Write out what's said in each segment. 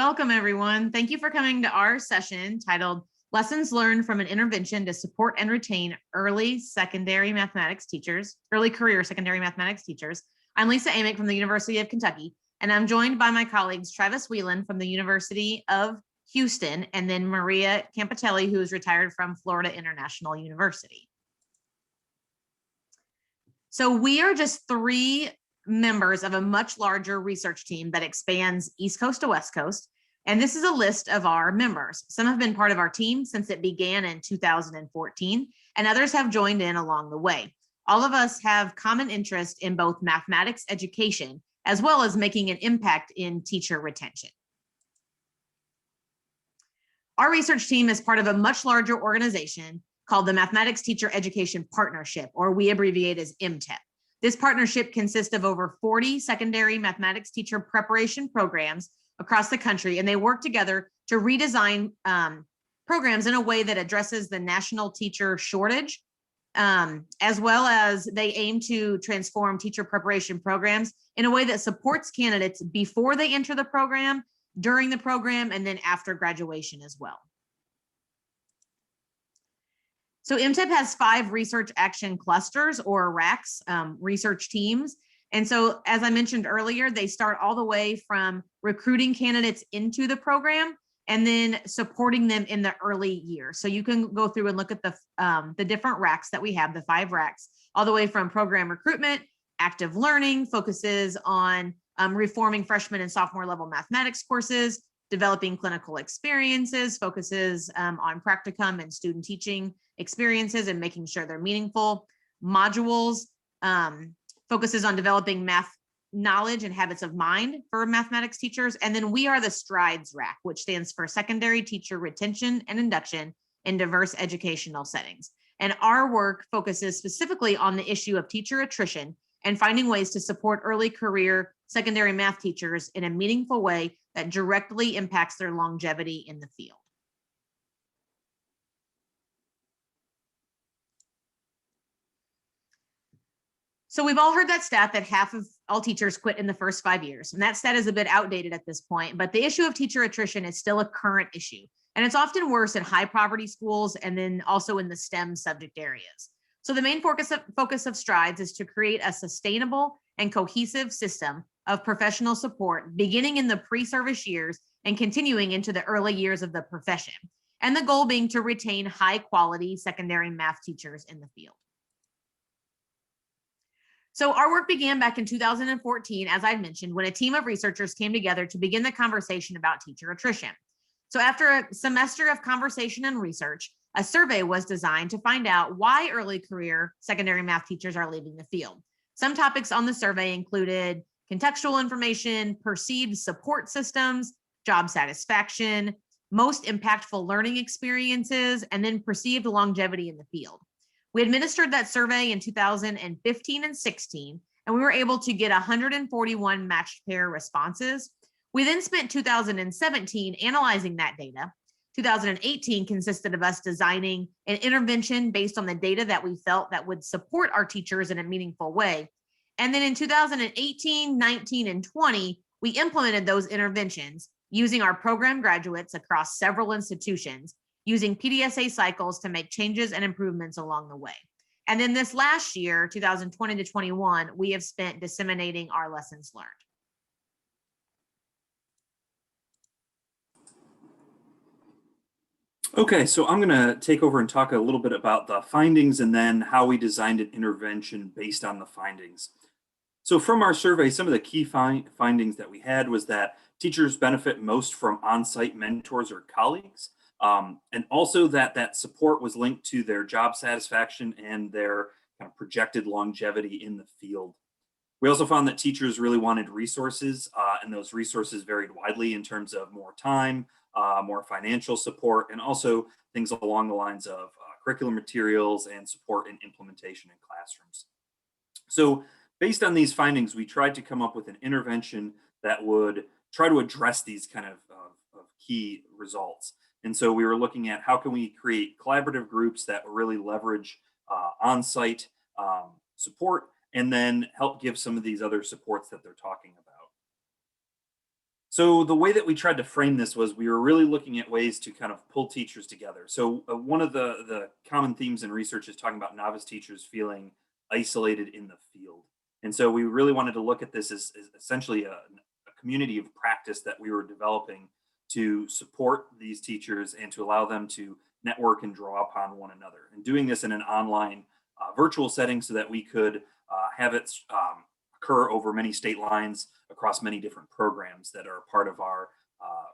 Welcome, everyone. Thank you for coming to our session titled Lessons Learned from an Intervention to Support and Retain Early Secondary Mathematics Teachers, Early Career Secondary Mathematics Teachers. I'm Lisa Amick from the University of Kentucky, and I'm joined by my colleagues Travis Whelan from the University of Houston, and then Maria Campitelli, who is retired from Florida International University. So we are just three members of a much larger research team that expands East Coast to West Coast. And this is a list of our members. Some have been part of our team since it began in 2014, and others have joined in along the way. All of us have common interest in both mathematics education, as well as making an impact in teacher retention. Our research team is part of a much larger organization called the Mathematics Teacher Education Partnership, or we abbreviate as MTEP. This partnership consists of over 40 secondary mathematics teacher preparation programs across the country, and they work together to redesign programs in a way that addresses the national teacher shortage, as well as they aim to transform teacher preparation programs in a way that supports candidates before they enter the program, during the program, and then after graduation as well. So MTEP has 5 research action clusters, or RACs, research teams. And so, as I mentioned earlier, they start all the way from recruiting candidates into the program and then supporting them in the early years. So you can go through and look at the different RACs that we have, the 5 RACs, all the way from program recruitment, active learning, focuses on reforming freshman and sophomore level mathematics courses, developing clinical experiences, focuses on practicum and student teaching experiences and making sure they're meaningful. Modules focuses on developing math knowledge and habits of mind for mathematics teachers. And then we are the STRIDES RAC, which stands for Secondary Teacher Retention and Induction in Diverse Educational Settings. And our work focuses specifically on the issue of teacher attrition and finding ways to support early career secondary math teachers in a meaningful way that directly impacts their longevity in the field. So we've all heard that stat that half of all teachers quit in the first 5 years, and that stat is a bit outdated at this point, but the issue of teacher attrition is still a current issue, and it's often worse in high poverty schools and then also in the STEM subject areas. So the main focus of STRIDES is to create a sustainable and cohesive system of professional support beginning in the pre-service years and continuing into the early years of the profession, and the goal being to retain high quality secondary math teachers in the field. So our work began back in 2014, as I mentioned, when a team of researchers came together to begin the conversation about teacher attrition. So after a semester of conversation and research, a survey was designed to find out why early career secondary math teachers are leaving the field. Some topics on the survey included contextual information, perceived support systems, job satisfaction, most impactful learning experiences, and then perceived longevity in the field. We administered that survey in 2015 and 16, and we were able to get 141 matched pair responses. We then spent 2017 analyzing that data. 2018 consisted of us designing an intervention based on the data that we felt that would support our teachers in a meaningful way. And then in 2018, 19, and 20, we implemented those interventions using our program graduates across several institutions, using PDSA cycles to make changes and improvements along the way. And then this last year, 2020 to 21, we have spent disseminating our lessons learned. Okay, so I'm going to take over and talk a little bit about the findings and then how we designed an intervention based on the findings. So from our survey, some of the key findings that we had was that teachers benefit most from on-site mentors or colleagues. And also that support was linked to their job satisfaction and their kind of projected longevity in the field. We also found that teachers really wanted resources, and those resources varied widely in terms of more time, more financial support, and also things along the lines of curriculum materials and support in implementation in classrooms. So based on these findings, we tried to come up with an intervention that would try to address these kind of key results. And so we were looking at how can we create collaborative groups that really leverage on-site support and then help give some of these other supports that they're talking about. So the way that we tried to frame this was we were really looking at ways to kind of pull teachers together. So one of the common themes in research is talking about novice teachers feeling isolated in the field. And so we really wanted to look at this as essentially a community of practice that we were developing to support these teachers and to allow them to network and draw upon one another. And doing this in an online virtual setting so that we could have it occur over many state lines across many different programs that are part of our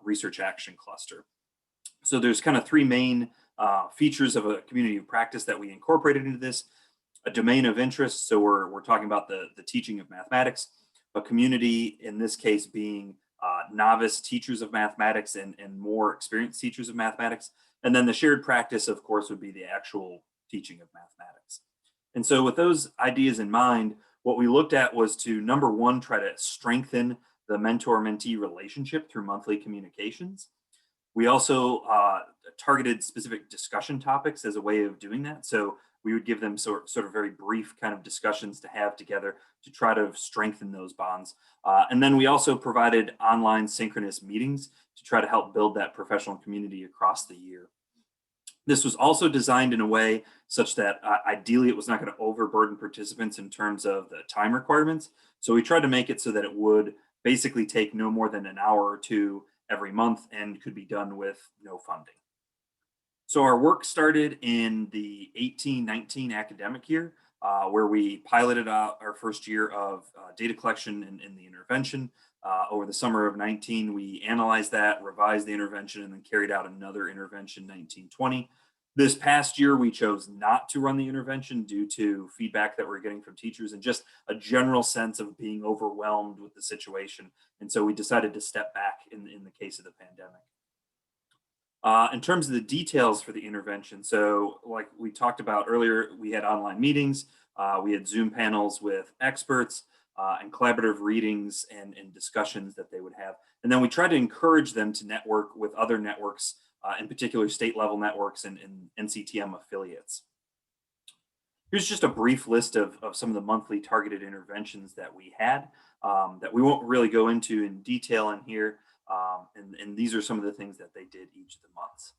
research action cluster. So there's kind of three main features of a community of practice that we incorporated into this. A domain of interest, so we're talking about the teaching of mathematics. A community, in this case, being novice teachers of mathematics and more experienced teachers of mathematics. And then the shared practice, of course, would be the actual teaching of mathematics. And so with those ideas in mind, what we looked at was to, number one, try to strengthen the mentor-mentee relationship through monthly communications. We also targeted specific discussion topics as a way of doing that. So we would give them sort of very brief kind of discussions to have together to try to strengthen those bonds. And then we also provided online synchronous meetings to try to help build that professional community across the year. This was also designed in a way such that ideally it was not going to overburden participants in terms of the time requirements. So we tried to make it so that it would basically take no more than an hour or two every month and could be done with no funding. So our work started in the 18-19 academic year, where we piloted our first year of data collection in the intervention. Over the summer of 19, we analyzed that, revised the intervention, and then carried out another intervention 19-20. This past year, we chose not to run the intervention due to feedback that we're getting from teachers and just a general sense of being overwhelmed with the situation. And so we decided to step back in the case of the pandemic. In terms of the details for the intervention, so like we talked about earlier, we had online meetings, we had Zoom panels with experts, and collaborative readings and discussions that they would have. And then we tried to encourage them to network with other networks, in particular state level networks and NCTM affiliates. Here's just a brief list of some of the monthly targeted interventions that we had that we won't really go into in detail in here. And these are some of the things that they did each of the months.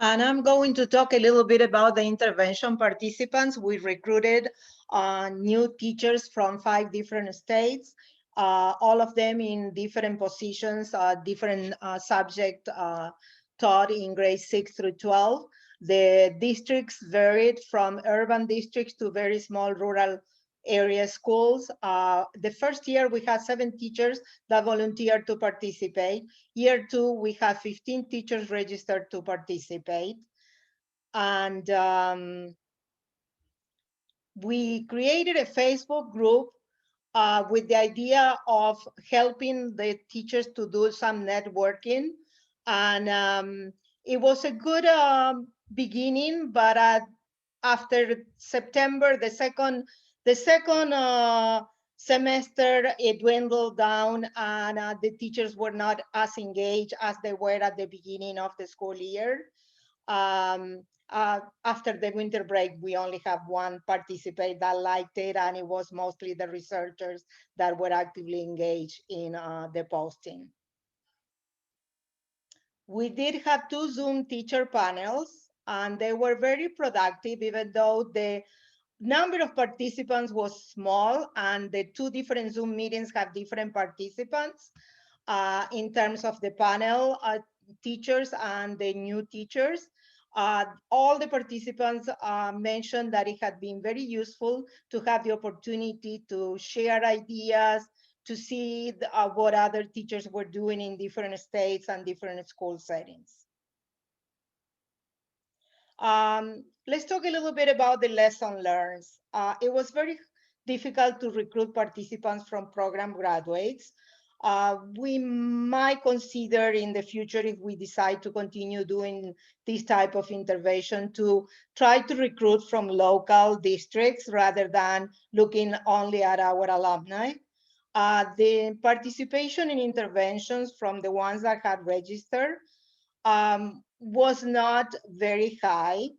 And I'm going to talk a little bit about the intervention participants. We recruited new teachers from 5 different states, all of them in different positions, different subject taught in grades 6 through 12. The districts varied from urban districts to very small rural area schools. The first year we had 7 teachers that volunteered to participate. Year 2, we have 15 teachers registered to participate. And we created a Facebook group with the idea of helping the teachers to do some networking. And it was a good beginning, but after September, the second semester, it dwindled down, and the teachers were not as engaged as they were at the beginning of the school year. After the winter break, we only have 1 participant that liked it, and it was mostly the researchers that were actively engaged in the posting. We did have 2 Zoom teacher panels, and they were very productive, even though the number of participants was small, and the 2 different Zoom meetings have different participants in terms of the panel teachers and the new teachers. All the participants mentioned that it had been very useful to have the opportunity to share ideas, to see what other teachers were doing in different states and different school settings. Let's talk a little bit about the lesson learned. It was very difficult to recruit participants from program graduates. We might consider in the future, if we decide to continue doing this type of intervention, to try to recruit from local districts rather than looking only at our alumni. The participation in interventions from the ones that had registered was not very high,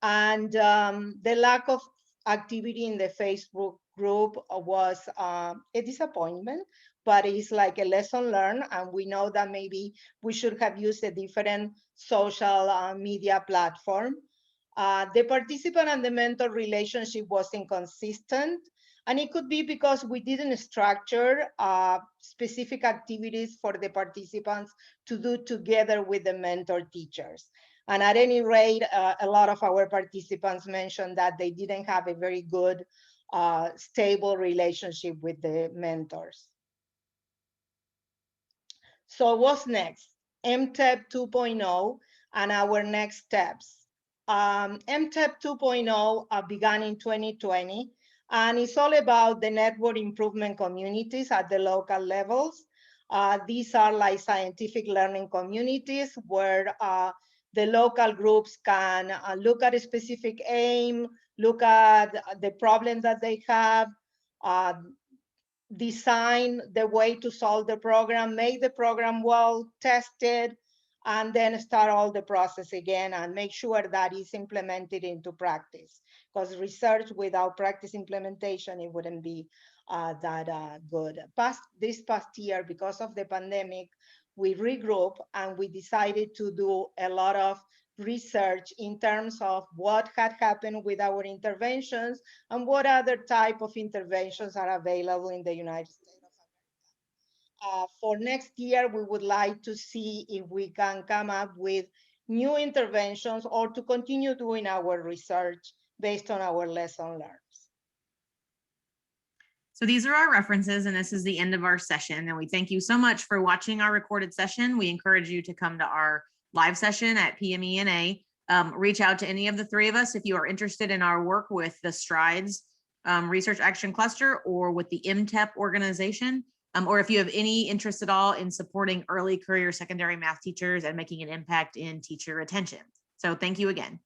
and the lack of activity in the Facebook group was a disappointment, but it's like a lesson learned. And we know that maybe we should have used a different social media platform. The participant and the mentor relationship was inconsistent. And it could be because we didn't structure specific activities for the participants to do together with the mentor teachers. And at any rate, a lot of our participants mentioned that they didn't have a very good, stable relationship with the mentors. So what's next? MTEP 2.0 and our next steps. MTEP 2.0 began in 2020, and it's all about the network improvement communities at the local levels. These are like scientific learning communities where the local groups can look at a specific aim, look at the problems that they have, design the way to solve the program, make the program well tested, and then start all the process again and make sure that it's implemented into practice. Because research without practice implementation, it wouldn't be that good. This past year, because of the pandemic, we regrouped and we decided to do a lot of research in terms of what had happened with our interventions and what other type of interventions are available in the United States of America. For next year, we would like to see if we can come up with new interventions or to continue doing our research based on our lesson learned. So these are our references, and this is the end of our session. And we thank you so much for watching our recorded session. We encourage you to come to our live session at PMENA. Reach out to any of the three of us if you are interested in our work with the STRIDES Research Action Cluster or with the MTEP organization, or if you have any interest at all in supporting early career secondary math teachers and making an impact in teacher retention. So thank you again.